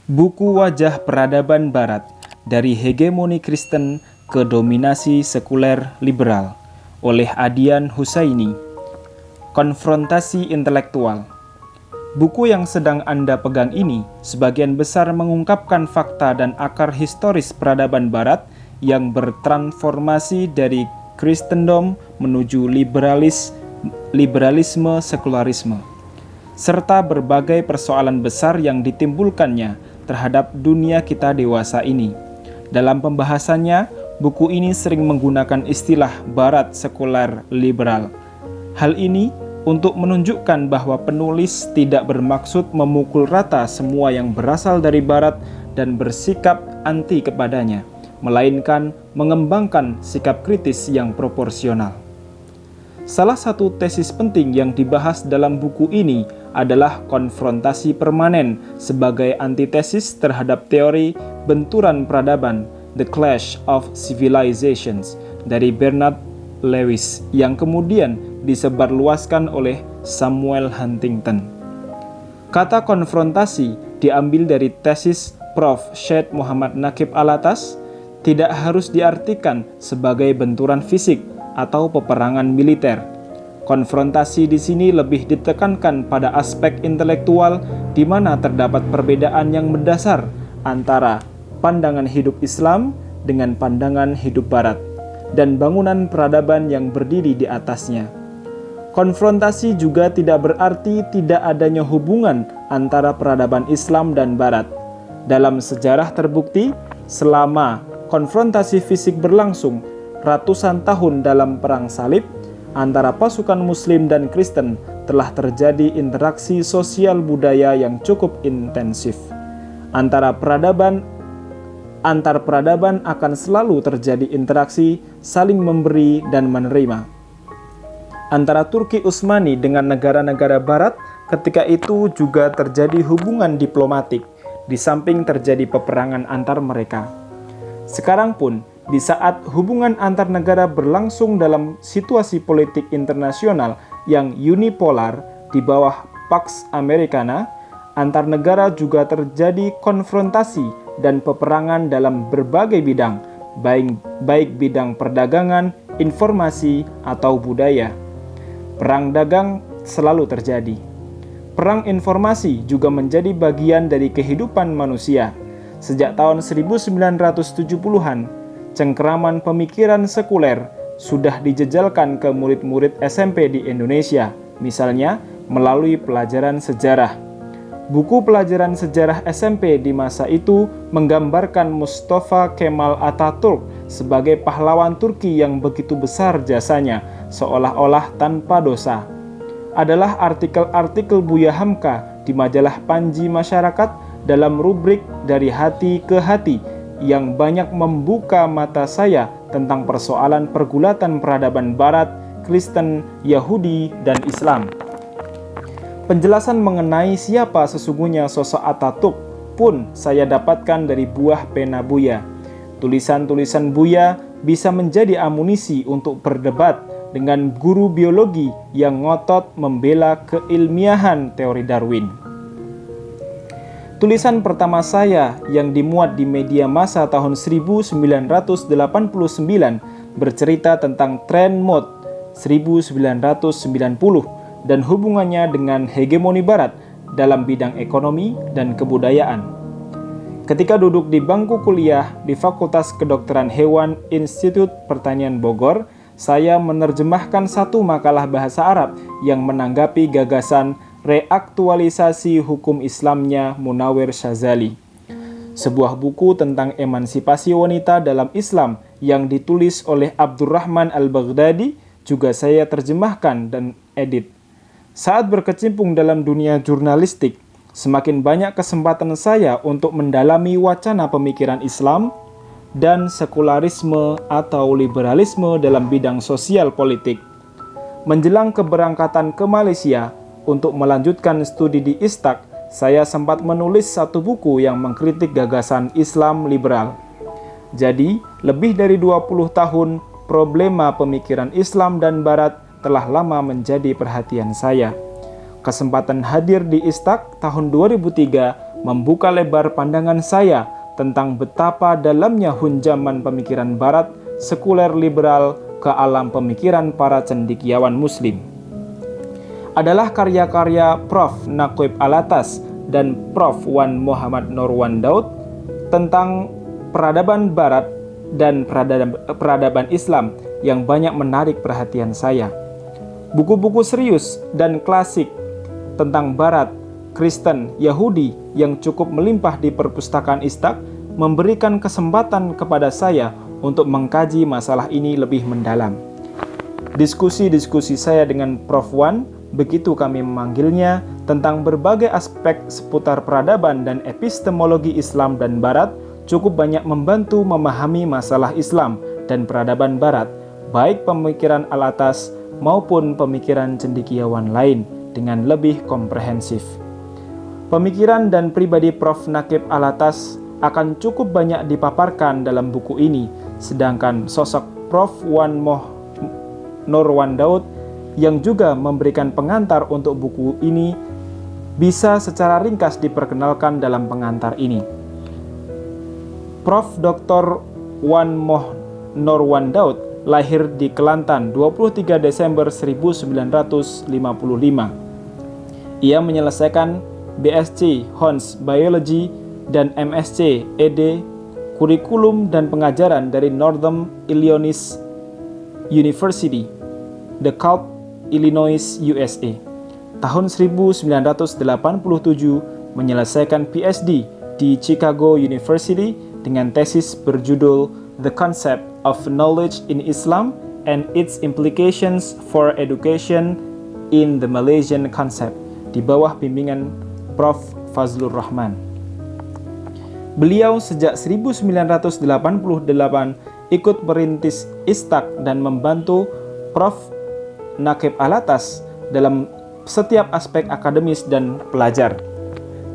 Buku Wajah Peradaban Barat, dari Hegemoni Kristen ke Dominasi Sekuler Liberal, oleh Adian Husaini. Konfrontasi Intelektual. Buku yang sedang Anda pegang ini sebagian besar mengungkapkan fakta dan akar historis peradaban Barat yang bertransformasi dari Kristendom menuju liberalisme sekularisme, serta berbagai persoalan besar yang ditimbulkannya terhadap dunia kita dewasa ini. Dalam pembahasannya, buku ini sering menggunakan istilah Barat sekuler liberal. Hal ini untuk menunjukkan bahwa penulis tidak bermaksud memukul rata semua yang berasal dari Barat dan bersikap anti kepadanya, melainkan mengembangkan sikap kritis yang proporsional. Salah satu tesis penting yang dibahas dalam buku ini adalah konfrontasi permanen sebagai antitesis terhadap teori benturan peradaban, The Clash of Civilizations, dari Bernard Lewis, yang kemudian disebarluaskan oleh Samuel Huntington. Kata konfrontasi diambil dari tesis Prof. Syed Muhammad Naqib Alatas, tidak harus diartikan sebagai benturan fisik atau peperangan militer. Konfrontasi di sini lebih ditekankan pada aspek intelektual di mana terdapat perbedaan yang mendasar antara pandangan hidup Islam dengan pandangan hidup Barat dan bangunan peradaban yang berdiri di atasnya. Konfrontasi juga tidak berarti tidak adanya hubungan antara peradaban Islam dan Barat. Dalam sejarah terbukti, selama konfrontasi fisik berlangsung ratusan tahun dalam perang salib antara pasukan Muslim dan Kristen, telah terjadi interaksi sosial budaya yang cukup intensif. Antar peradaban akan selalu terjadi interaksi saling memberi dan menerima. Antara Turki Utsmani dengan negara-negara Barat ketika itu juga terjadi hubungan diplomatik, di samping terjadi peperangan antar mereka. Sekarang pun, di saat hubungan antar negara berlangsung dalam situasi politik internasional yang unipolar di bawah Pax Americana, antar negara juga terjadi konfrontasi dan peperangan dalam berbagai bidang, baik bidang perdagangan, informasi, atau budaya. Perang dagang selalu terjadi. Perang informasi juga menjadi bagian dari kehidupan manusia. Sejak tahun 1970-an, cengkeraman pemikiran sekuler sudah dijejalkan ke murid-murid SMP di Indonesia, misalnya melalui pelajaran sejarah. Buku pelajaran sejarah SMP di masa itu menggambarkan Mustafa Kemal Atatürk sebagai pahlawan Turki yang begitu besar jasanya, seolah-olah tanpa dosa. Adalah artikel-artikel Buya Hamka di majalah Panji Masyarakat dalam rubrik Dari Hati ke Hati yang banyak membuka mata saya tentang persoalan pergulatan peradaban Barat, Kristen, Yahudi, dan Islam. Penjelasan mengenai siapa sesungguhnya sosok Atatürk pun saya dapatkan dari buah pena Buya. Tulisan-tulisan Buya bisa menjadi amunisi untuk berdebat dengan guru biologi yang ngotot membela keilmiahan teori Darwin. Tulisan pertama saya yang dimuat di media massa tahun 1989 bercerita tentang tren mode 1990 dan hubungannya dengan hegemoni Barat dalam bidang ekonomi dan kebudayaan. Ketika duduk di bangku kuliah di Fakultas Kedokteran Hewan Institut Pertanian Bogor, saya menerjemahkan satu makalah bahasa Arab yang menanggapi gagasan reaktualisasi hukum Islamnya Munawir Syazali. Sebuah buku tentang emansipasi wanita dalam Islam yang ditulis oleh Abdurrahman Al-Baghdadi juga saya terjemahkan dan edit. Saat berkecimpung dalam dunia jurnalistik, semakin banyak kesempatan saya untuk mendalami wacana pemikiran Islam dan sekularisme atau liberalisme dalam bidang sosial politik. Menjelang keberangkatan ke Malaysia untuk melanjutkan studi di ISTAK, saya sempat menulis satu buku yang mengkritik gagasan Islam liberal. Jadi, lebih dari 20 tahun, problema pemikiran Islam dan Barat telah lama menjadi perhatian saya. Kesempatan hadir di ISTAK tahun 2003 membuka lebar pandangan saya tentang betapa dalamnya hunjaman pemikiran Barat sekuler liberal ke alam pemikiran para cendekiawan Muslim. Adalah karya-karya Prof. Naqib Alatas dan Prof. Wan Muhammad Norwan Daud tentang peradaban Barat dan peradaban Islam yang banyak menarik perhatian saya. Buku-buku serius dan klasik tentang Barat, Kristen, Yahudi yang cukup melimpah di perpustakaan Istaq memberikan kesempatan kepada saya untuk mengkaji masalah ini lebih mendalam. Diskusi-diskusi saya dengan Prof. Wan, begitu kami memanggilnya, tentang berbagai aspek seputar peradaban dan epistemologi Islam dan Barat cukup banyak membantu memahami masalah Islam dan peradaban Barat, baik pemikiran Alatas maupun pemikiran cendekiawan lain dengan lebih komprehensif. Pemikiran dan pribadi Prof. Naqib Alatas akan cukup banyak dipaparkan dalam buku ini, sedangkan sosok Prof. Wan Norwan Daud yang juga memberikan pengantar untuk buku ini bisa secara ringkas diperkenalkan dalam pengantar ini. Prof. Dr. Wan Norwan Daud lahir di Kelantan 23 Desember 1955. Ia menyelesaikan BSc Hons Biology dan MSc ED Kurikulum dan Pengajaran dari Northern Illinois University, DeKalb, Illinois, USA. Tahun 1987 menyelesaikan PhD di Chicago University dengan tesis berjudul The Concept of Knowledge in Islam and its Implications for Education in the Malaysian Concept di bawah bimbingan Prof. Fazlur Rahman. Beliau sejak 1988 ikut merintis Istaq dan membantu Prof. Naqib Alatas dalam setiap aspek akademis dan pelajar.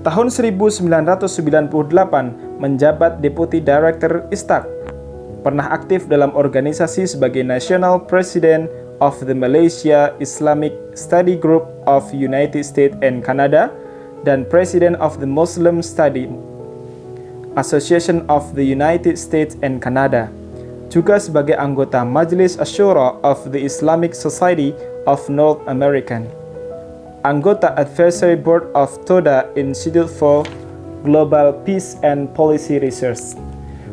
Tahun 1998 menjabat Deputy Director Istaq. Pernah aktif dalam organisasi sebagai National President of the Malaysia Islamic Study Group of United States and Canada dan President of the Muslim Study Association of the United States and Canada. Juga sebagai anggota Majlis Asyura of the Islamic Society of North America. Anggota Advisory Board of TODA Institute for Global Peace and Policy Research.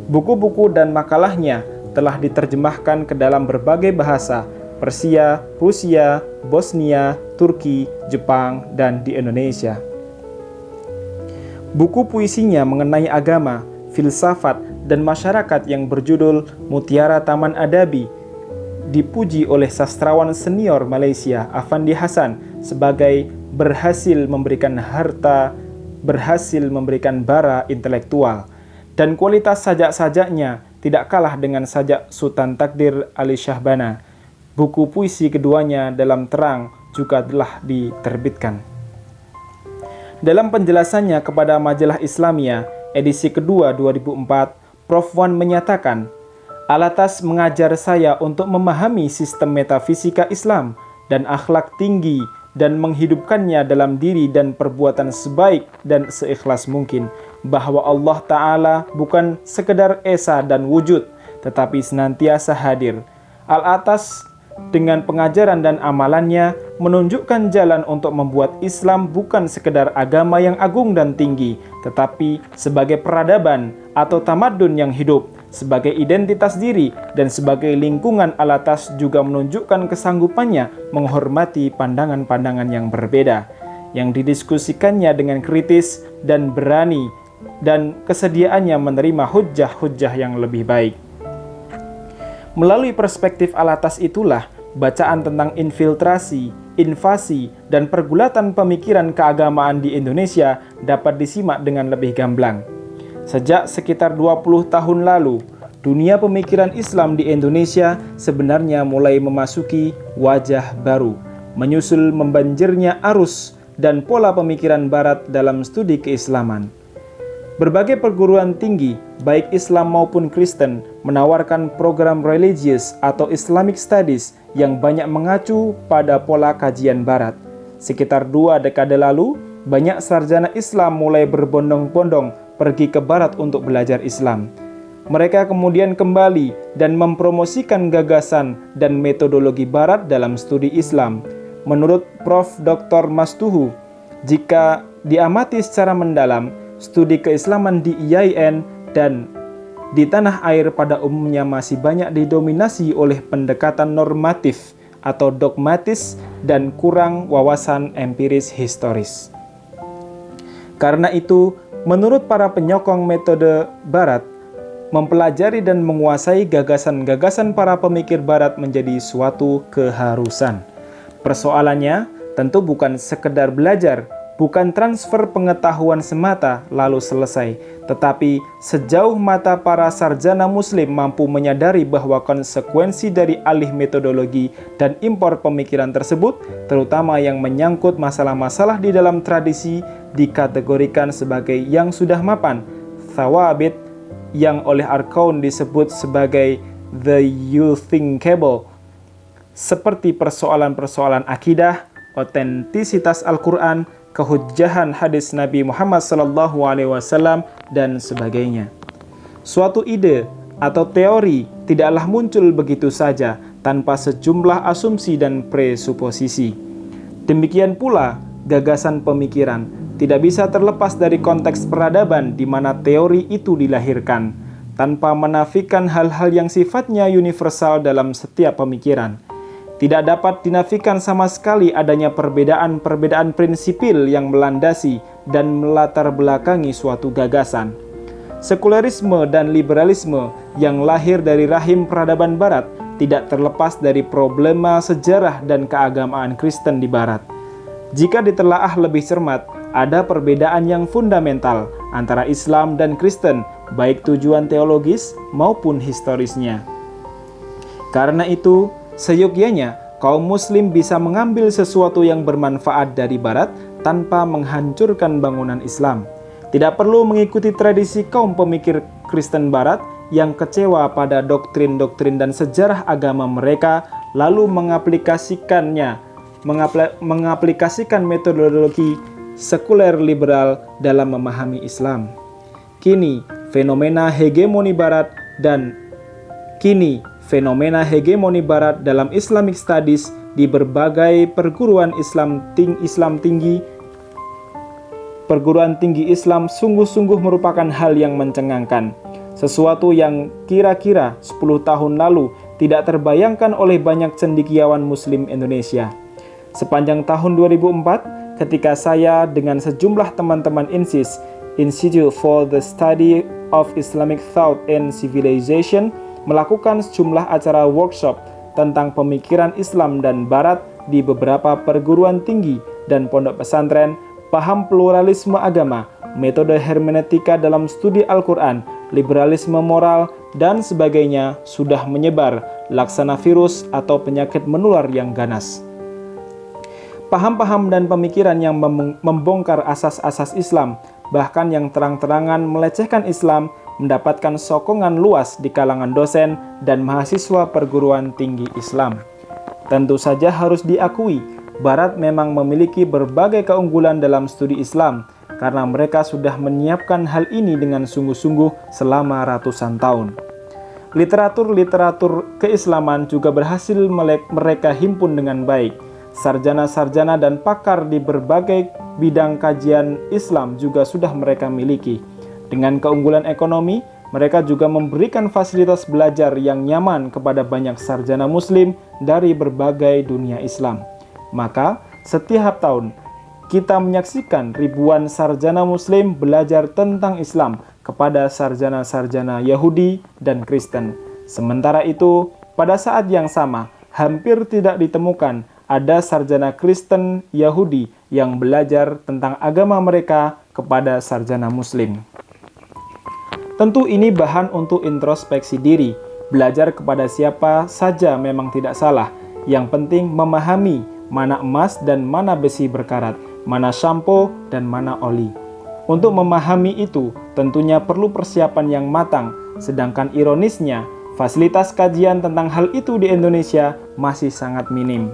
Buku-buku dan makalahnya telah diterjemahkan ke dalam berbagai bahasa, Persia, Rusia, Bosnia, Turki, Jepang, dan di Indonesia. Buku puisinya mengenai agama, filsafat, dan masyarakat yang berjudul Mutiara Taman Adabi dipuji oleh sastrawan senior Malaysia Afandi Hassan sebagai berhasil memberikan bara intelektual, dan kualitas sajak-sajaknya tidak kalah dengan sajak Sultan Takdir Ali Shahbana. Buku puisi keduanya dalam terang juga telah diterbitkan. Dalam penjelasannya kepada Majalah Islamia edisi kedua 2004, Prof. Wan menyatakan, Alatas mengajar saya untuk memahami sistem metafisika Islam dan akhlak tinggi dan menghidupkannya dalam diri dan perbuatan sebaik dan seikhlas mungkin, bahwa Allah Ta'ala bukan sekedar esa dan wujud, tetapi senantiasa hadir. Alatas dengan pengajaran dan amalannya menunjukkan jalan untuk membuat Islam bukan sekedar agama yang agung dan tinggi, tetapi sebagai peradaban atau tamadun yang hidup, sebagai identitas diri, dan sebagai lingkungan. Alatas juga menunjukkan kesanggupannya menghormati pandangan-pandangan yang berbeda, yang didiskusikannya dengan kritis dan berani, dan kesediaannya menerima hujjah-hujjah yang lebih baik. Melalui perspektif Alatas itulah, bacaan tentang infiltrasi, invasi, dan pergulatan pemikiran keagamaan di Indonesia dapat disimak dengan lebih gamblang. Sejak sekitar 20 tahun lalu, dunia pemikiran Islam di Indonesia sebenarnya mulai memasuki wajah baru, menyusul membanjirnya arus dan pola pemikiran Barat dalam studi keislaman. Berbagai perguruan tinggi, baik Islam maupun Kristen, menawarkan program religius atau Islamic Studies yang banyak mengacu pada pola kajian Barat. Sekitar 2 dekade lalu, banyak sarjana Islam mulai berbondong-bondong pergi ke barat untuk belajar Islam. Mereka kemudian kembali dan mempromosikan gagasan dan metodologi barat dalam studi Islam. Menurut Prof. Dr. Mastuhu, jika diamati secara mendalam, studi keislaman di IAIN dan di tanah air pada umumnya masih banyak didominasi oleh pendekatan normatif atau dogmatis dan kurang wawasan empiris historis. Karena itu, menurut para penyokong metode barat, mempelajari dan menguasai gagasan-gagasan para pemikir barat menjadi suatu keharusan. Persoalannya tentu bukan sekedar belajar, bukan transfer pengetahuan semata lalu selesai, tetapi sejauh mata para sarjana muslim mampu menyadari bahwa konsekuensi dari alih metodologi dan impor pemikiran tersebut, terutama yang menyangkut masalah-masalah di dalam tradisi, dikategorikan sebagai yang sudah mapan, thawabit, yang oleh Arkaun disebut sebagai the unthinkable, seperti persoalan-persoalan akidah, otentisitas Al-Quran, kehujjahan hadis Nabi Muhammad SAW, dan sebagainya. Suatu ide atau teori tidaklah muncul begitu saja tanpa sejumlah asumsi dan presuposisi. Demikian pula gagasan pemikiran tidak bisa terlepas dari konteks peradaban di mana teori itu dilahirkan, tanpa menafikan hal-hal yang sifatnya universal dalam setiap pemikiran. Tidak dapat dinafikan sama sekali adanya perbedaan-perbedaan prinsipil yang melandasi dan melatar belakangi suatu gagasan. Sekulerisme dan liberalisme yang lahir dari rahim peradaban barat tidak terlepas dari problema sejarah dan keagamaan Kristen di barat. Jika ditelaah lebih cermat, ada perbedaan yang fundamental antara Islam dan Kristen, baik tujuan teologis maupun historisnya. Karena itu, seyogyanya kaum muslim bisa mengambil sesuatu yang bermanfaat dari barat tanpa menghancurkan bangunan Islam. Tidak perlu mengikuti tradisi kaum pemikir Kristen barat yang kecewa pada doktrin-doktrin dan sejarah agama mereka lalu mengaplikasikan metodologi sekuler liberal dalam memahami Islam. Kini, fenomena hegemoni barat dalam Islamic Studies di berbagai perguruan tinggi Islam sungguh-sungguh merupakan hal yang mencengangkan. Sesuatu yang kira-kira 10 tahun lalu tidak terbayangkan oleh banyak cendekiawan muslim Indonesia. Sepanjang tahun 2004, ketika saya dengan sejumlah teman-teman INSIS, Institute for the Study of Islamic Thought and Civilization, melakukan sejumlah acara workshop tentang pemikiran Islam dan Barat di beberapa perguruan tinggi dan pondok pesantren, paham pluralisme agama, metode hermeneutika dalam studi Al-Quran, liberalisme moral, dan sebagainya sudah menyebar laksana virus atau penyakit menular yang ganas. Paham-paham dan pemikiran yang membongkar asas-asas Islam, bahkan yang terang-terangan melecehkan Islam, mendapatkan sokongan luas di kalangan dosen dan mahasiswa perguruan tinggi Islam. Tentu saja harus diakui, Barat memang memiliki berbagai keunggulan dalam studi Islam, karena mereka sudah menyiapkan hal ini dengan sungguh-sungguh selama ratusan tahun. Literatur keislaman juga berhasil mereka himpun dengan baik. Sarjana-sarjana dan pakar di berbagai bidang kajian Islam juga sudah mereka miliki. Dengan keunggulan ekonomi, mereka juga memberikan fasilitas belajar yang nyaman kepada banyak sarjana muslim dari berbagai dunia Islam. Maka, setiap tahun, kita menyaksikan ribuan sarjana muslim belajar tentang Islam kepada sarjana-sarjana Yahudi dan Kristen. Sementara itu, pada saat yang sama, hampir tidak ditemukan ada sarjana Kristen Yahudi yang belajar tentang agama mereka kepada sarjana Muslim. Tentu ini bahan untuk introspeksi diri. Belajar kepada siapa saja memang tidak salah. Yang penting memahami mana emas dan mana besi berkarat, mana sampo dan mana oli. Untuk memahami itu, tentunya perlu persiapan yang matang, sedangkan ironisnya, fasilitas kajian tentang hal itu di Indonesia masih sangat minim.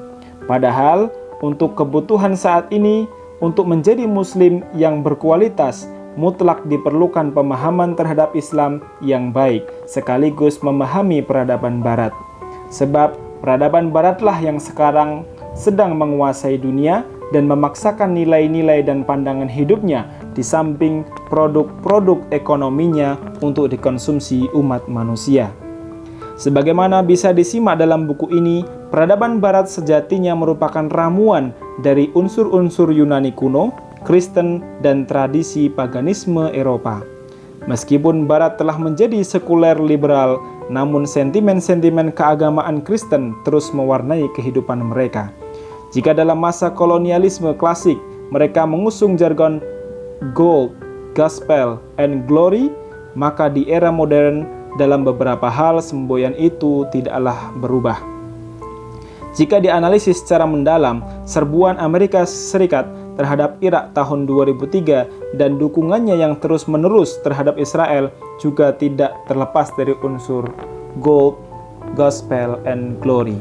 Padahal, untuk kebutuhan saat ini, untuk menjadi Muslim yang berkualitas, mutlak diperlukan pemahaman terhadap Islam yang baik, sekaligus memahami peradaban Barat. Sebab peradaban Baratlah yang sekarang sedang menguasai dunia dan memaksakan nilai-nilai dan pandangan hidupnya di samping produk-produk ekonominya untuk dikonsumsi umat manusia. Sebagaimana bisa disimak dalam buku ini, peradaban Barat sejatinya merupakan ramuan dari unsur-unsur Yunani kuno, Kristen, dan tradisi paganisme Eropa. Meskipun Barat telah menjadi sekuler liberal, namun sentimen-sentimen keagamaan Kristen terus mewarnai kehidupan mereka. Jika dalam masa kolonialisme klasik, mereka mengusung jargon gold, gospel, and glory, maka di era modern, dalam beberapa hal semboyan itu tidaklah berubah. Jika dianalisis secara mendalam, serbuan Amerika Serikat terhadap Irak tahun 2003 dan dukungannya yang terus-menerus terhadap Israel juga tidak terlepas dari unsur gold, gospel, and glory.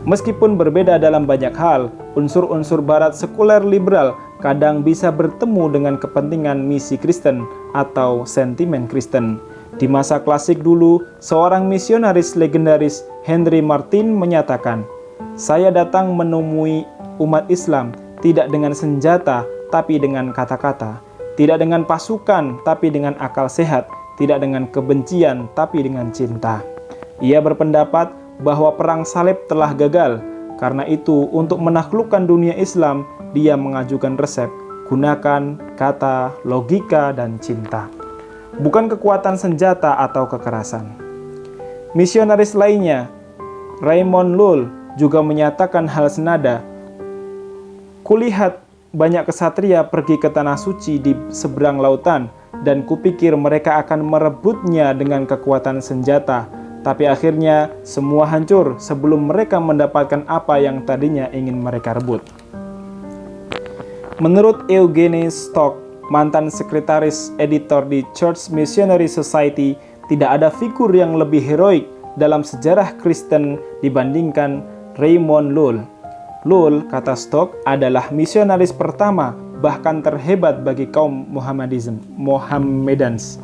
Meskipun berbeda dalam banyak hal, unsur-unsur Barat sekuler liberal kadang bisa bertemu dengan kepentingan misi Kristen atau sentimen Kristen. Di masa klasik dulu, seorang misionaris legendaris Henry Martyn menyatakan, "Saya datang menemui umat Islam tidak dengan senjata, tapi dengan kata-kata, tidak dengan pasukan, tapi dengan akal sehat, tidak dengan kebencian, tapi dengan cinta." Ia berpendapat bahwa perang salib telah gagal. Karena itu, untuk menaklukkan dunia Islam, dia mengajukan resep, gunakan kata, logika, dan cinta, bukan kekuatan senjata atau kekerasan. Misionaris lainnya, Raymond Lull, juga menyatakan hal senada. "Kulihat banyak kesatria pergi ke tanah suci di seberang lautan, dan kupikir mereka akan merebutnya dengan kekuatan senjata. Tapi akhirnya semua hancur sebelum mereka mendapatkan apa yang tadinya ingin mereka rebut." Menurut Eugene Stock, mantan sekretaris editor di Church Missionary Society, tidak ada figur yang lebih heroik dalam sejarah Kristen dibandingkan Raymond Lull. Lull, kata Stock, adalah misionaris pertama bahkan terhebat bagi kaum Mohammedans.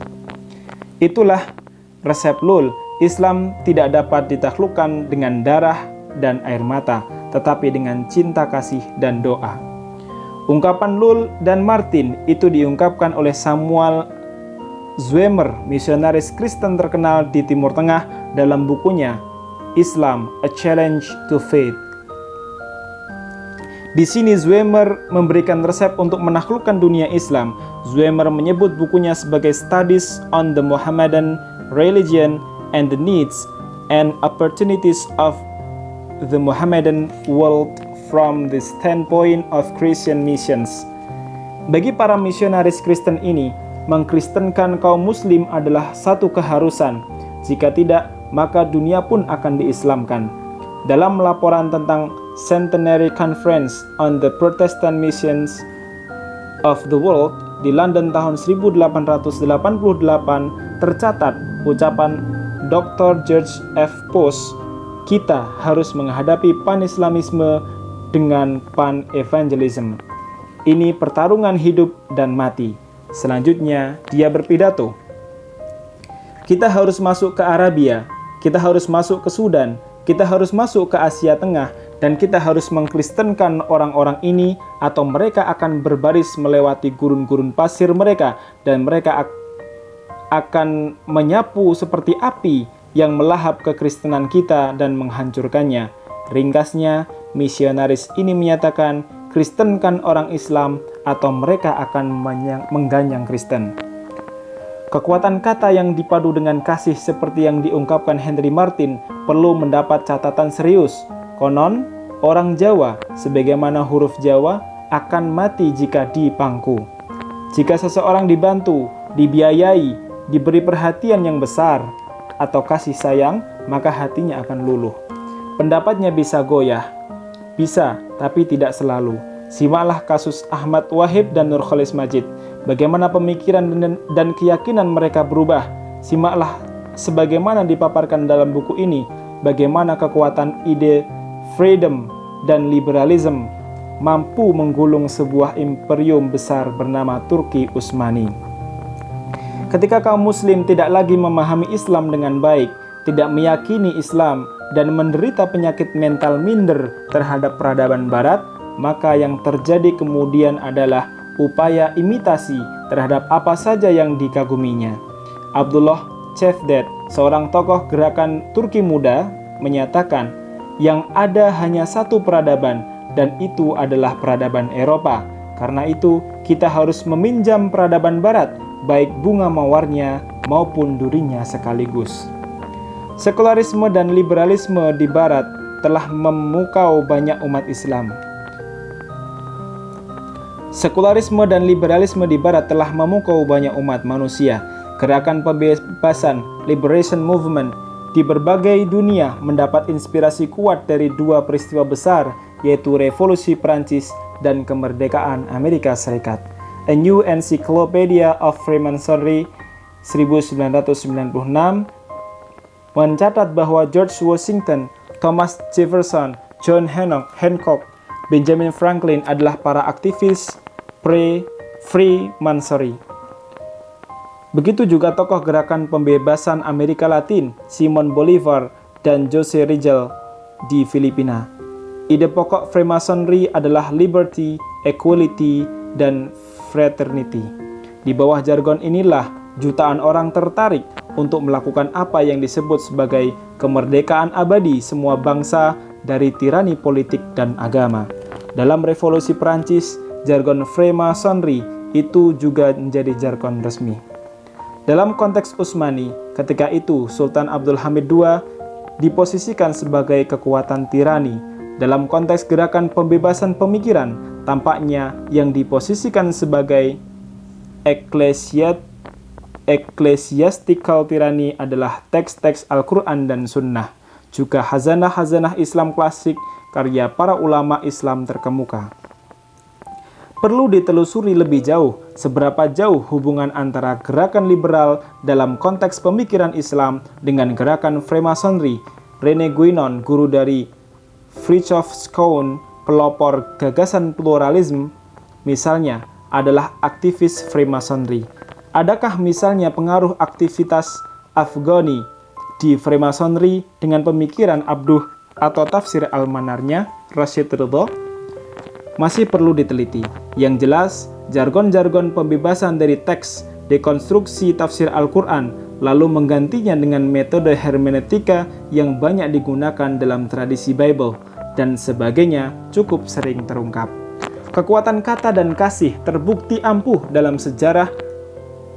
Itulah resep Lull. Islam tidak dapat ditaklukkan dengan darah dan air mata, tetapi dengan cinta kasih dan doa. Ungkapan Lull dan Martyn itu diungkapkan oleh Samuel Zwemer, misionaris Kristen terkenal di Timur Tengah, dalam bukunya Islam: A Challenge to Faith. Di sini Zwemer memberikan resep untuk menaklukkan dunia Islam. Zwemer menyebut bukunya sebagai Studies on the Mohammedan Religion and the Needs and Opportunities of the Mohammedan World from the Standpoint of Christian Missions. Bagi para misionaris Kristen ini, mengkristenkan kaum muslim adalah satu keharusan. Jika tidak, maka dunia pun akan diislamkan. Dalam laporan tentang Centenary Conference on the Protestant Missions of the World di London tahun 1888, tercatat ucapan Dr. George F. Post, "Kita harus menghadapi pan-Islamisme dengan pan-evangelism. Ini pertarungan hidup dan mati." Selanjutnya, dia berpidato, "Kita harus masuk ke Arabia, kita harus masuk ke Sudan, kita harus masuk ke Asia Tengah, dan kita harus mengkristenkan orang-orang ini atau mereka akan berbaris melewati gurun-gurun pasir mereka, dan mereka akan menyapu seperti api yang melahap kekristenan kita dan menghancurkannya." Ringkasnya, misionaris ini menyatakan, kristenkan orang Islam atau mereka akan mengganyang Kristen. Kekuatan kata yang dipadu dengan kasih seperti yang diungkapkan Henry Martyn perlu mendapat catatan serius. Konon, orang Jawa, sebagaimana huruf Jawa, akan mati jika dipangku. Jika seseorang dibantu, dibiayai, diberi perhatian yang besar, atau kasih sayang, maka hatinya akan luluh. Pendapatnya bisa goyah. Bisa, tapi tidak selalu. Simaklah kasus Ahmad Wahib dan Nurkholis Majid. Bagaimana pemikiran dan keyakinan mereka berubah. Simaklah sebagaimana dipaparkan dalam buku ini, bagaimana kekuatan ide freedom dan liberalism mampu menggulung sebuah imperium besar bernama Turki Utsmani. Ketika kaum muslim tidak lagi memahami Islam dengan baik, tidak meyakini Islam, dan menderita penyakit mental minder terhadap peradaban barat, maka yang terjadi kemudian adalah upaya imitasi terhadap apa saja yang dikaguminya. Abdullah Cevdet, seorang tokoh gerakan Turki muda, menyatakan, yang ada hanya satu peradaban, dan itu adalah peradaban Eropa. Karena itu, kita harus meminjam peradaban barat, baik bunga mawarnya maupun durinya sekaligus. Sekularisme dan liberalisme di barat telah memukau banyak umat Islam. Sekularisme dan liberalisme di barat telah memukau banyak umat manusia. Gerakan pembebasan Liberation Movement di berbagai dunia mendapat inspirasi kuat dari dua peristiwa besar, yaitu Revolusi Prancis dan kemerdekaan Amerika Serikat. A New Encyclopedia of Freemasonry 1996 mencatat bahwa George Washington, Thomas Jefferson, John Hancock, Benjamin Franklin adalah para aktivis Freemasonry. Begitu juga tokoh gerakan pembebasan Amerika Latin, Simon Bolivar dan Jose Rizal di Filipina. Ide pokok Freemasonry adalah liberty, equality, dan fraternity. Di bawah jargon inilah jutaan orang tertarik untuk melakukan apa yang disebut sebagai kemerdekaan abadi semua bangsa dari tirani politik dan agama. Dalam Revolusi Prancis, jargon Freemasonry itu juga menjadi jargon resmi. Dalam konteks Utsmani, ketika itu Sultan Abdul Hamid II diposisikan sebagai kekuatan tirani. Dalam konteks gerakan pembebasan pemikiran, tampaknya yang diposisikan sebagai ecclesiastical tyranny adalah teks-teks Al-Quran dan Sunnah, juga hazanah-hazanah Islam klasik karya para ulama Islam terkemuka. Perlu ditelusuri lebih jauh seberapa jauh hubungan antara gerakan liberal dalam konteks pemikiran Islam dengan gerakan Freemasonry. René Guénon, guru dari Fridtjof Schuon, pelopor gagasan pluralisme, misalnya, adalah aktivis Freemasonry. Adakah misalnya pengaruh aktivitas Afghani di Freemasonry dengan pemikiran Abduh atau tafsir Al-Manarnya, Rashid Ridho? Masih perlu diteliti. Yang jelas, jargon-jargon pembebasan dari teks dekonstruksi tafsir Al-Quran lalu menggantinya dengan metode hermeneutika yang banyak digunakan dalam tradisi Bible dan sebagainya cukup sering terungkap. Kekuatan kata dan kasih terbukti ampuh dalam sejarah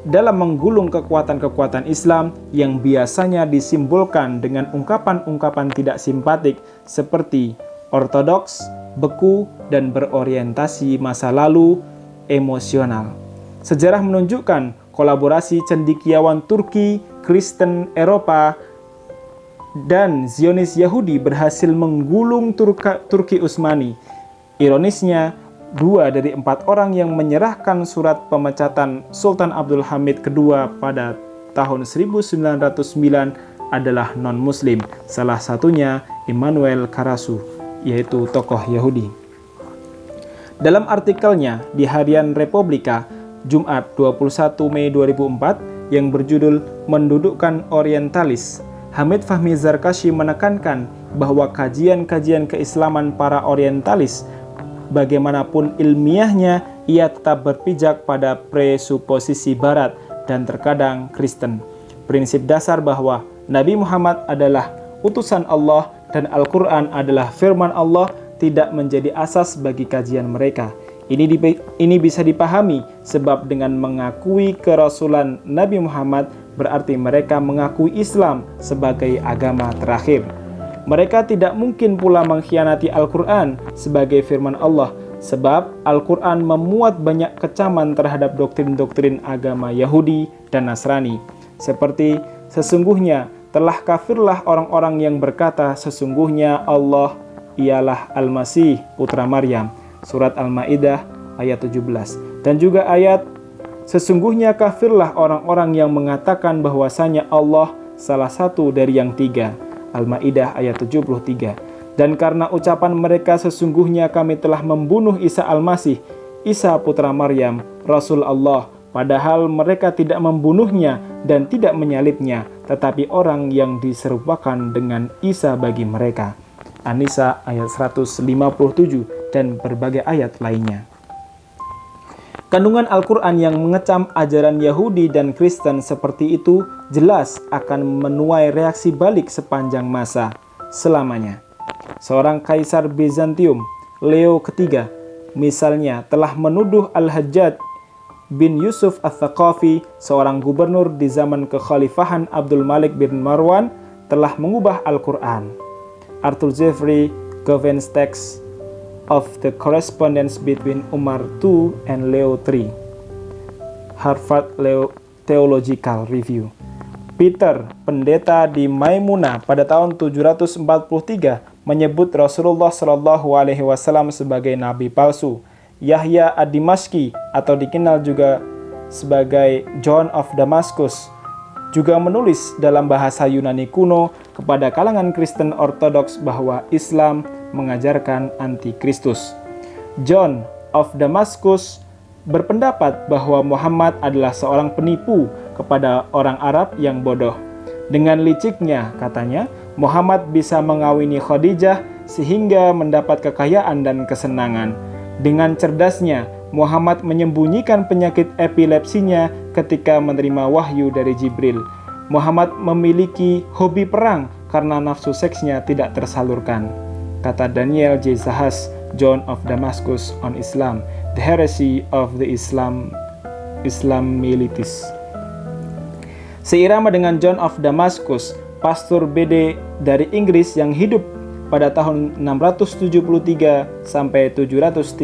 dalam menggulung kekuatan-kekuatan Islam yang biasanya disimbolkan dengan ungkapan-ungkapan tidak simpatik seperti ortodoks, beku, dan berorientasi masa lalu emosional. Sejarah menunjukkan kolaborasi cendekiawan Turki, Kristen Eropa, dan Zionis Yahudi berhasil menggulung Turki Utsmani. Ironisnya, 2 dari 4 orang yang menyerahkan surat pemecatan Sultan Abdul Hamid II pada tahun 1909 adalah non-muslim, salah satunya Immanuel Karasu, yaitu tokoh Yahudi. Dalam artikelnya di harian Republika, Jumat 21 Mei 2004 yang berjudul Mendudukkan Orientalis, Hamid Fahmi Zarkashi menekankan bahwa kajian-kajian keislaman para orientalis bagaimanapun ilmiahnya, ia tetap berpijak pada presuposisi Barat dan terkadang Kristen. Prinsip dasar bahwa Nabi Muhammad adalah utusan Allah dan Al-Quran adalah firman Allah tidak menjadi asas bagi kajian mereka. Ini bisa dipahami sebab dengan mengakui kerasulan Nabi Muhammad berarti mereka mengakui Islam sebagai agama terakhir. Mereka tidak mungkin pula mengkhianati Al-Quran sebagai firman Allah, sebab Al-Quran memuat banyak kecaman terhadap doktrin-doktrin agama Yahudi dan Nasrani. Seperti, sesungguhnya telah kafirlah orang-orang yang berkata, sesungguhnya Allah ialah Al-Masih, putra Maryam. Surat Al-Ma'idah ayat 17. Dan juga ayat, sesungguhnya kafirlah orang-orang yang mengatakan bahwasanya Allah salah satu dari yang tiga. Al-Ma'idah ayat 73. Dan karena ucapan mereka sesungguhnya kami telah membunuh Isa Al-Masih, Isa putra Maryam, Rasul Allah, padahal mereka tidak membunuhnya dan tidak menyalibnya, tetapi orang yang diserupakan dengan Isa bagi mereka. An-Nisa ayat 157 dan berbagai ayat lainnya. Kandungan Al-Quran yang mengecam ajaran Yahudi dan Kristen seperti itu jelas akan menuai reaksi balik sepanjang masa, selamanya. Seorang kaisar Bizantium, Leo III, misalnya telah menuduh Al-Hajjaj bin Yusuf Ats-Tsaqafi, seorang gubernur di zaman kekhalifahan Abdul Malik bin Marwan, telah mengubah Al-Quran. Arthur Jeffrey Governs Text of the Correspondence between Umar II and Leo III. Harvard Theological Review. Peter, pendeta di Maimunah pada tahun 743, menyebut Rasulullah Shallallahu Alaihi Wasallam sebagai nabi palsu. Yahya ad-Dimashqi atau dikenal juga sebagai John of Damascus juga menulis dalam bahasa Yunani kuno kepada kalangan Kristen Ortodoks bahwa Islam mengajarkan antikristus. John of Damascus berpendapat bahwa Muhammad adalah seorang penipu kepada orang Arab yang bodoh. Dengan liciknya, katanya, Muhammad bisa mengawini Khadijah sehingga mendapat kekayaan dan kesenangan. Dengan cerdasnya, Muhammad menyembunyikan penyakit epilepsinya ketika menerima wahyu dari Jibril. Muhammad memiliki hobi perang karena nafsu seksnya tidak tersalurkan. Kata Daniel J. Zahas, John of Damascus on Islam, The Heresy of the Islamilites. Seirama dengan John of Damascus, Pastor BD dari Inggris yang hidup pada tahun 673 sampai 735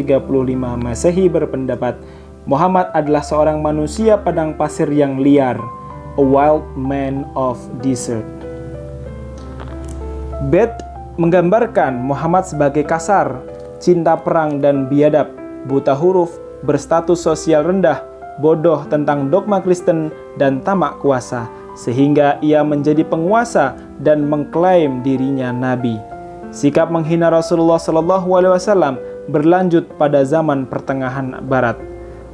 Masehi berpendapat Muhammad adalah seorang manusia padang pasir yang liar, a wild man of desert. Beth menggambarkan Muhammad sebagai kasar, cinta perang dan biadab, buta huruf, berstatus sosial rendah, bodoh tentang dogma Kristen dan tamak kuasa, sehingga ia menjadi penguasa dan mengklaim dirinya nabi. Sikap menghina Rasulullah SAW berlanjut pada zaman pertengahan barat.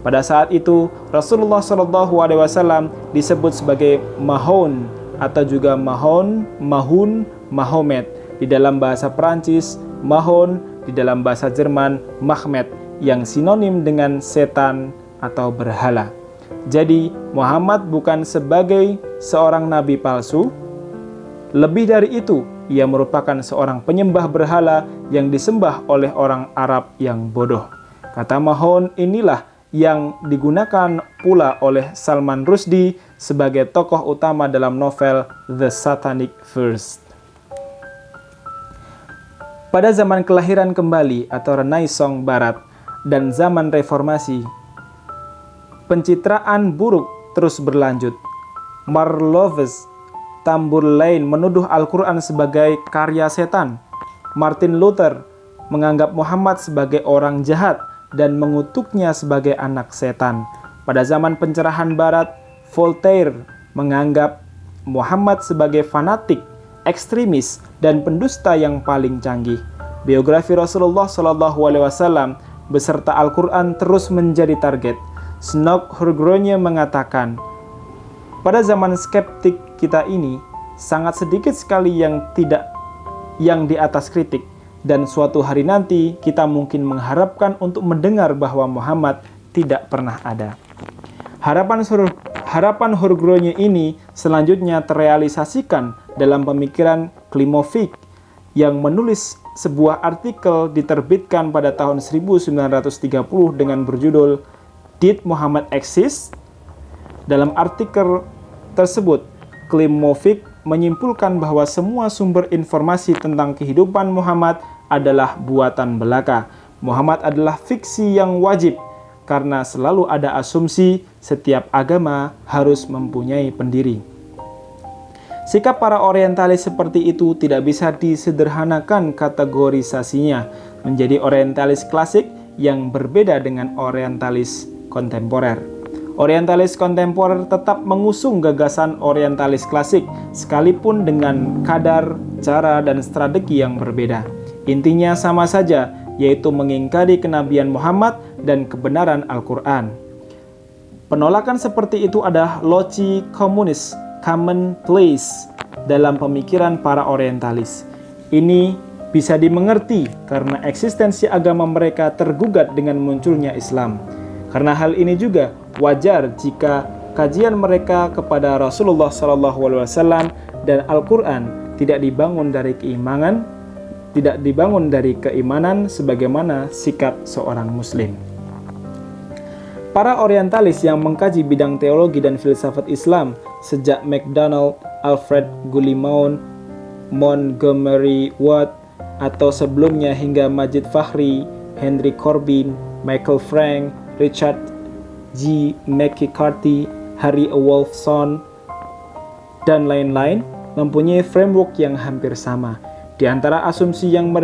Pada saat itu, Rasulullah SAW disebut sebagai Mahon atau juga Mahon, Mahun, Mahomet di dalam bahasa Perancis, Mahon di dalam bahasa Jerman, Mahmet yang sinonim dengan setan atau berhala. Jadi, Muhammad bukan sebagai seorang nabi palsu. Lebih dari itu, ia merupakan seorang penyembah berhala yang disembah oleh orang Arab yang bodoh. Kata Mahon inilah yang digunakan pula oleh Salman Rushdie sebagai tokoh utama dalam novel The Satanic Verse. Pada zaman kelahiran kembali atau Renaissance Barat dan zaman reformasi, pencitraan buruk terus berlanjut. Marloves Tamburlain menuduh Al-Quran sebagai karya setan. Martin Luther menganggap Muhammad sebagai orang jahat dan mengutuknya sebagai anak setan. Pada zaman pencerahan barat, Voltaire menganggap Muhammad sebagai fanatik, ekstremis, dan pendusta yang paling canggih. Biografi Rasulullah SAW beserta Al-Quran terus menjadi target. Snock Hurgronje mengatakan, pada zaman skeptik kita ini, sangat sedikit sekali yang di atas kritik, dan suatu hari nanti kita mungkin mengharapkan untuk mendengar bahwa Muhammad tidak pernah ada. Harapan Hurgronje ini selanjutnya terrealisasikan dalam pemikiran Klimovich yang menulis sebuah artikel diterbitkan pada tahun 1930 dengan berjudul Did Muhammad Exist? Dalam artikel tersebut, Klimovich menyimpulkan bahwa semua sumber informasi tentang kehidupan Muhammad adalah buatan belaka. Muhammad adalah fiksi yang wajib, karena selalu ada asumsi setiap agama harus mempunyai pendiri. Sikap para orientalis seperti itu tidak bisa disederhanakan kategorisasinya menjadi orientalis klasik yang berbeda dengan orientalis kontemporer. Orientalis kontemporer tetap mengusung gagasan orientalis klasik, sekalipun dengan kadar, cara, dan strategi yang berbeda. Intinya sama saja, yaitu mengingkari kenabian Muhammad dan kebenaran Al-Quran. Penolakan seperti itu adalah loci komunis, commonplace dalam pemikiran para orientalis. Ini bisa dimengerti karena eksistensi agama mereka tergugat dengan munculnya Islam. Karena hal ini juga wajar jika kajian mereka kepada Rasulullah SAW dan Al-Quran tidak dibangun dari keimanan sebagaimana sikap seorang Muslim. Para orientalis yang mengkaji bidang teologi dan filsafat Islam sejak MacDonald, Alfred Guillemot, Montgomery Watt, atau sebelumnya hingga Majid Fakhri, Henry Corbin, Michael Frank, Richard G. McCarthy, Harry Wolfson, dan lain-lain mempunyai framework yang hampir sama. Di antara asumsi yang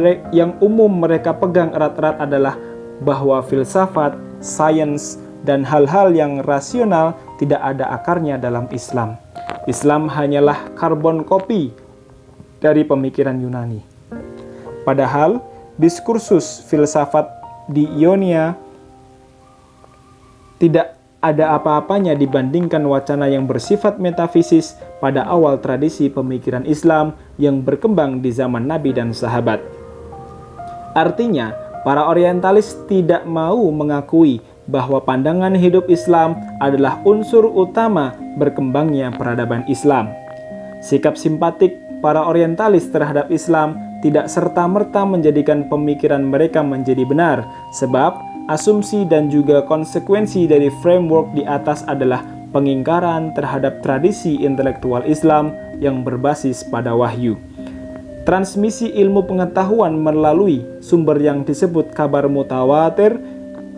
umum mereka pegang erat-erat adalah bahwa filsafat, sains, dan hal-hal yang rasional tidak ada akarnya dalam Islam. Islam hanyalah karbon kopi dari pemikiran Yunani. Padahal, diskursus filsafat di Ionia tidak ada apa-apanya dibandingkan wacana yang bersifat metafisis pada awal tradisi pemikiran Islam yang berkembang di zaman Nabi dan sahabat. Artinya, para orientalis tidak mau mengakui bahwa pandangan hidup Islam adalah unsur utama berkembangnya peradaban Islam. Sikap simpatik para orientalis terhadap Islam tidak serta-merta menjadikan pemikiran mereka menjadi benar, sebab asumsi dan juga konsekuensi dari framework di atas adalah pengingkaran terhadap tradisi intelektual Islam yang berbasis pada wahyu. Transmisi ilmu pengetahuan melalui sumber yang disebut kabar mutawatir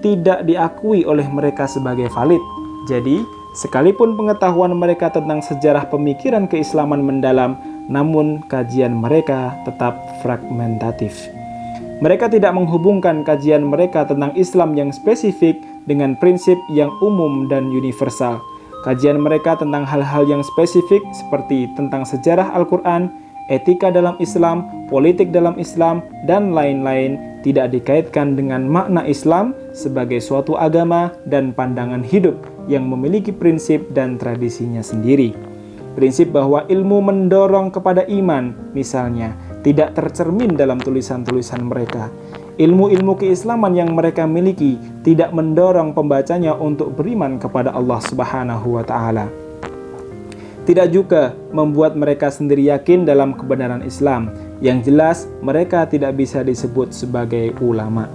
tidak diakui oleh mereka sebagai valid. Jadi, sekalipun pengetahuan mereka tentang sejarah pemikiran keislaman mendalam, namun kajian mereka tetap fragmentatif. Mereka tidak menghubungkan kajian mereka tentang Islam yang spesifik dengan prinsip yang umum dan universal. Kajian mereka tentang hal-hal yang spesifik seperti tentang sejarah Al-Quran, etika dalam Islam, politik dalam Islam, dan lain-lain tidak dikaitkan dengan makna Islam sebagai suatu agama dan pandangan hidup yang memiliki prinsip dan tradisinya sendiri. Prinsip bahwa ilmu mendorong kepada iman, misalnya, tidak tercermin dalam tulisan-tulisan mereka. Ilmu-ilmu keislaman yang mereka miliki tidak mendorong pembacanya untuk beriman kepada Allah Subhanahu wa Ta'ala. Tidak juga membuat mereka sendiri yakin dalam kebenaran Islam. Yang jelas, mereka tidak bisa disebut sebagai ulama.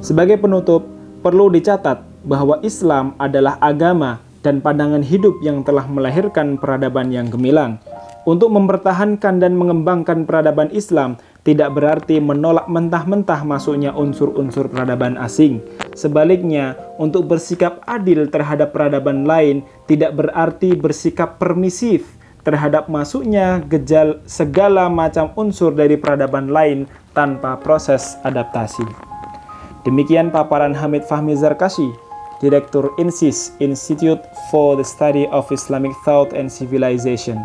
Sebagai penutup, perlu dicatat bahwa Islam adalah agama dan pandangan hidup yang telah melahirkan peradaban yang gemilang. Untuk mempertahankan dan mengembangkan peradaban Islam tidak berarti menolak mentah-mentah masuknya unsur-unsur peradaban asing. Sebaliknya, untuk bersikap adil terhadap peradaban lain tidak berarti bersikap permisif terhadap masuknya segala macam unsur dari peradaban lain tanpa proses adaptasi. Demikian paparan Hamid Fahmi Zarkashi, Direktur INSIS, Institute for the Study of Islamic Thought and Civilization.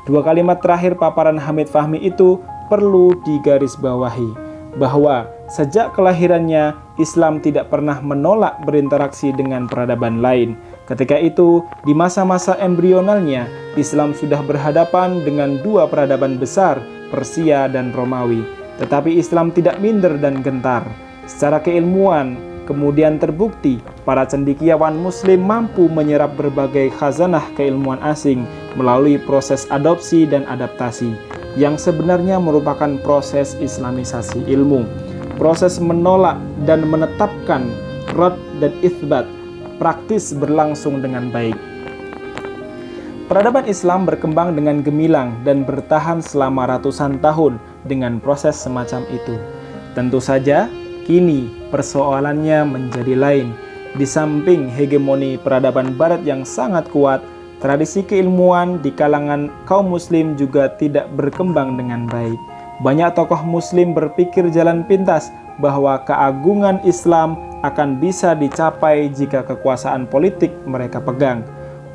Dua kalimat terakhir paparan Hamid Fahmi itu perlu digarisbawahi, bahwa sejak kelahirannya Islam tidak pernah menolak berinteraksi dengan peradaban lain. Ketika itu, di masa-masa embrionalnya, Islam sudah berhadapan dengan dua peradaban besar, Persia dan Romawi. Tetapi Islam tidak minder dan gentar. Secara keilmuan, kemudian terbukti para cendekiawan Muslim mampu menyerap berbagai khazanah keilmuan asing melalui proses adopsi dan adaptasi, yang sebenarnya merupakan proses islamisasi ilmu. Proses menolak dan menetapkan rad dan itsbat praktis berlangsung dengan baik. Peradaban Islam berkembang dengan gemilang dan bertahan selama ratusan tahun dengan proses semacam itu. Tentu saja, kini persoalannya menjadi lain. Di samping hegemoni peradaban barat yang sangat kuat, tradisi keilmuan di kalangan kaum muslim juga tidak berkembang dengan baik. Banyak tokoh muslim berpikir jalan pintas bahwa keagungan Islam akan bisa dicapai jika kekuasaan politik mereka pegang.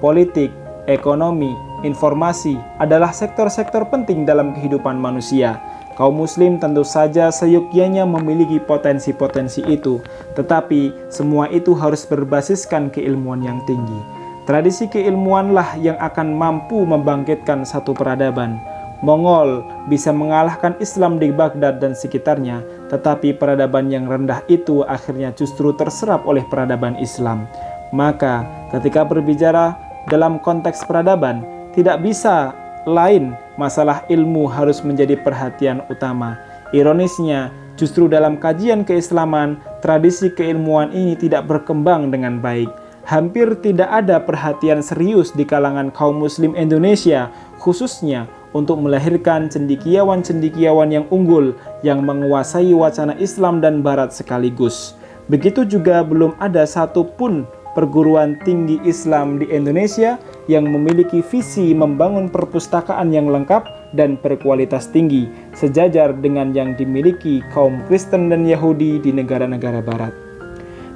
Politik, ekonomi, informasi adalah sektor-sektor penting dalam kehidupan manusia. Kaum muslim tentu saja seyogyanya memiliki potensi-potensi itu, tetapi semua itu harus berbasiskan keilmuan yang tinggi. Tradisi keilmuanlah yang akan mampu membangkitkan satu peradaban. Mongol bisa mengalahkan Islam di Baghdad dan sekitarnya, tetapi peradaban yang rendah itu akhirnya justru terserap oleh peradaban Islam. Maka ketika berbicara dalam konteks peradaban, tidak bisa lain masalah ilmu harus menjadi perhatian utama. Ironisnya, justru dalam kajian keislaman, tradisi keilmuan ini tidak berkembang dengan baik. Hampir tidak ada perhatian serius di kalangan kaum muslim Indonesia, khususnya untuk melahirkan cendekiawan-cendekiawan yang unggul yang menguasai wacana Islam dan Barat sekaligus. Begitu juga belum ada satupun perguruan tinggi Islam di Indonesia yang memiliki visi membangun perpustakaan yang lengkap dan berkualitas tinggi, sejajar dengan yang dimiliki kaum Kristen dan Yahudi di negara-negara Barat.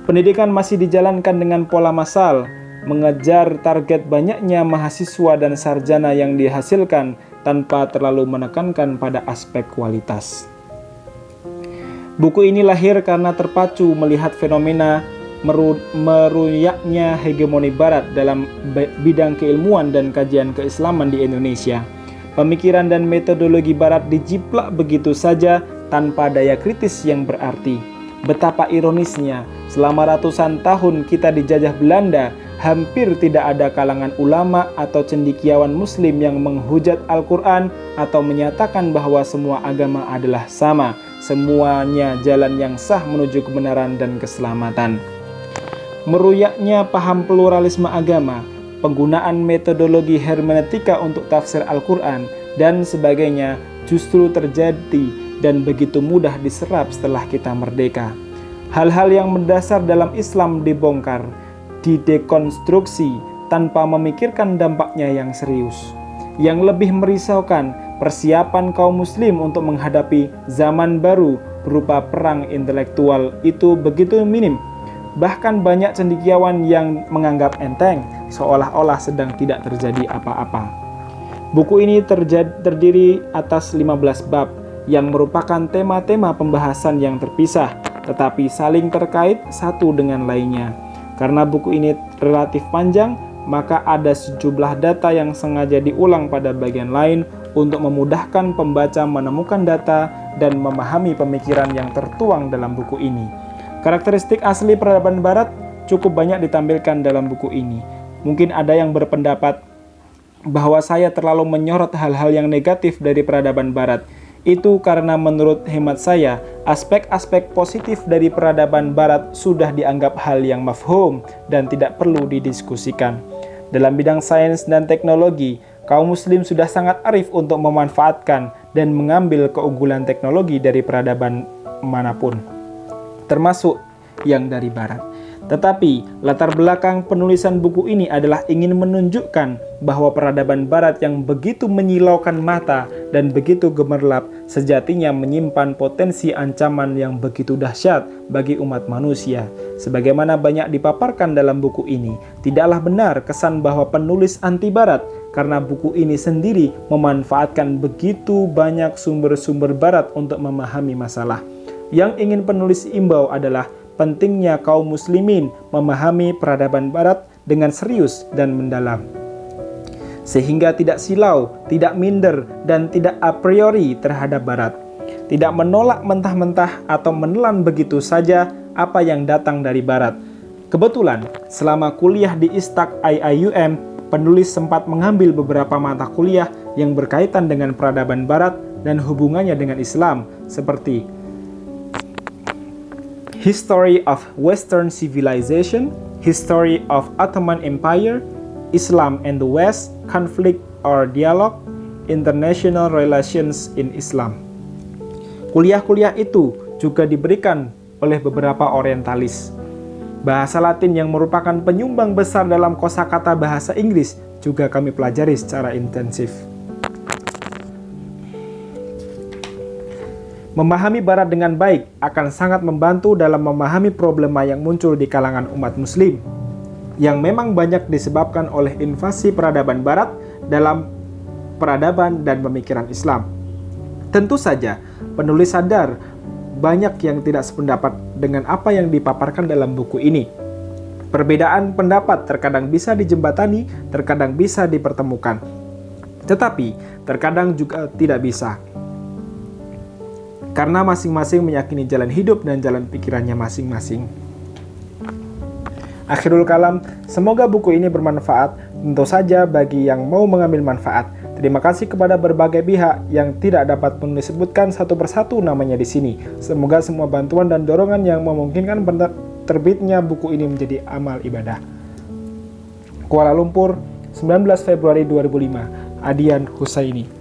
Pendidikan masih dijalankan dengan pola massal, mengejar target banyaknya mahasiswa dan sarjana yang dihasilkan tanpa terlalu menekankan pada aspek kualitas. Buku ini lahir karena terpacu melihat fenomena meruyaknya hegemoni Barat dalam bidang keilmuan dan kajian keislaman di Indonesia. Pemikiran dan metodologi Barat dijiplak begitu saja tanpa daya kritis yang berarti. Betapa ironisnya, selama ratusan tahun kita dijajah Belanda, hampir tidak ada kalangan ulama atau cendekiawan muslim yang menghujat Al-Quran atau menyatakan bahwa semua agama adalah sama, semuanya jalan yang sah menuju kebenaran dan keselamatan. Meruyaknya paham pluralisme agama, penggunaan metodologi hermeneutika untuk tafsir Al-Quran, dan sebagainya justru terjadi dan begitu mudah diserap setelah kita merdeka. Hal-hal yang mendasar dalam Islam dibongkar, didekonstruksi tanpa memikirkan dampaknya yang serius. Yang lebih merisaukan, persiapan kaum muslim untuk menghadapi zaman baru berupa perang intelektual itu begitu minim. Bahkan banyak cendekiawan yang menganggap enteng, seolah-olah sedang tidak terjadi apa-apa. Buku ini terdiri atas 15 bab yang merupakan tema-tema pembahasan yang terpisah, tetapi saling terkait satu dengan lainnya. Karena buku ini relatif panjang, maka ada sejumlah data yang sengaja diulang pada bagian lain untuk memudahkan pembaca menemukan data dan memahami pemikiran yang tertuang dalam buku ini. Karakteristik asli peradaban Barat cukup banyak ditampilkan dalam buku ini. Mungkin ada yang berpendapat bahwa saya terlalu menyorot hal-hal yang negatif dari peradaban Barat. Itu karena menurut hemat saya, aspek-aspek positif dari peradaban Barat sudah dianggap hal yang mafhum dan tidak perlu didiskusikan. Dalam bidang sains dan teknologi, kaum muslim sudah sangat arif untuk memanfaatkan dan mengambil keunggulan teknologi dari peradaban manapun, termasuk yang dari Barat. Tetapi, latar belakang penulisan buku ini adalah ingin menunjukkan bahwa peradaban Barat yang begitu menyilaukan mata dan begitu gemerlap sejatinya menyimpan potensi ancaman yang begitu dahsyat bagi umat manusia. Sebagaimana banyak dipaparkan dalam buku ini, tidaklah benar kesan bahwa penulis anti Barat karena buku ini sendiri memanfaatkan begitu banyak sumber-sumber Barat untuk memahami masalah. Yang ingin penulis imbau adalah pentingnya kaum muslimin memahami peradaban Barat dengan serius dan mendalam, sehingga tidak silau, tidak minder, dan tidak a priori terhadap Barat. Tidak menolak mentah-mentah atau menelan begitu saja apa yang datang dari Barat. Kebetulan, selama kuliah di ISTAK IIUM, penulis sempat mengambil beberapa mata kuliah yang berkaitan dengan peradaban Barat dan hubungannya dengan Islam, seperti History of Western Civilization, History of Ottoman Empire, Islam and the West, Conflict or Dialogue, International Relations in Islam. Kuliah-kuliah itu juga diberikan oleh beberapa orientalis. Bahasa Latin yang merupakan penyumbang besar dalam kosakata bahasa Inggris juga kami pelajari secara intensif. Memahami Barat dengan baik akan sangat membantu dalam memahami problema yang muncul di kalangan umat muslim, yang memang banyak disebabkan oleh invasi peradaban Barat dalam peradaban dan pemikiran Islam. Tentu saja, penulis sadar banyak yang tidak sependapat dengan apa yang dipaparkan dalam buku ini. Perbedaan pendapat terkadang bisa dijembatani, terkadang bisa dipertemukan, tetapi terkadang juga tidak bisa. Karena masing-masing meyakini jalan hidup dan jalan pikirannya masing-masing. Akhirul kalam, semoga buku ini bermanfaat, tentu saja bagi yang mau mengambil manfaat. Terima kasih kepada berbagai pihak yang tidak dapat pun disebutkan satu persatu namanya di sini. Semoga semua bantuan dan dorongan yang memungkinkan terbitnya buku ini menjadi amal ibadah. Kuala Lumpur, 19 Februari 2005, Adian Husaini.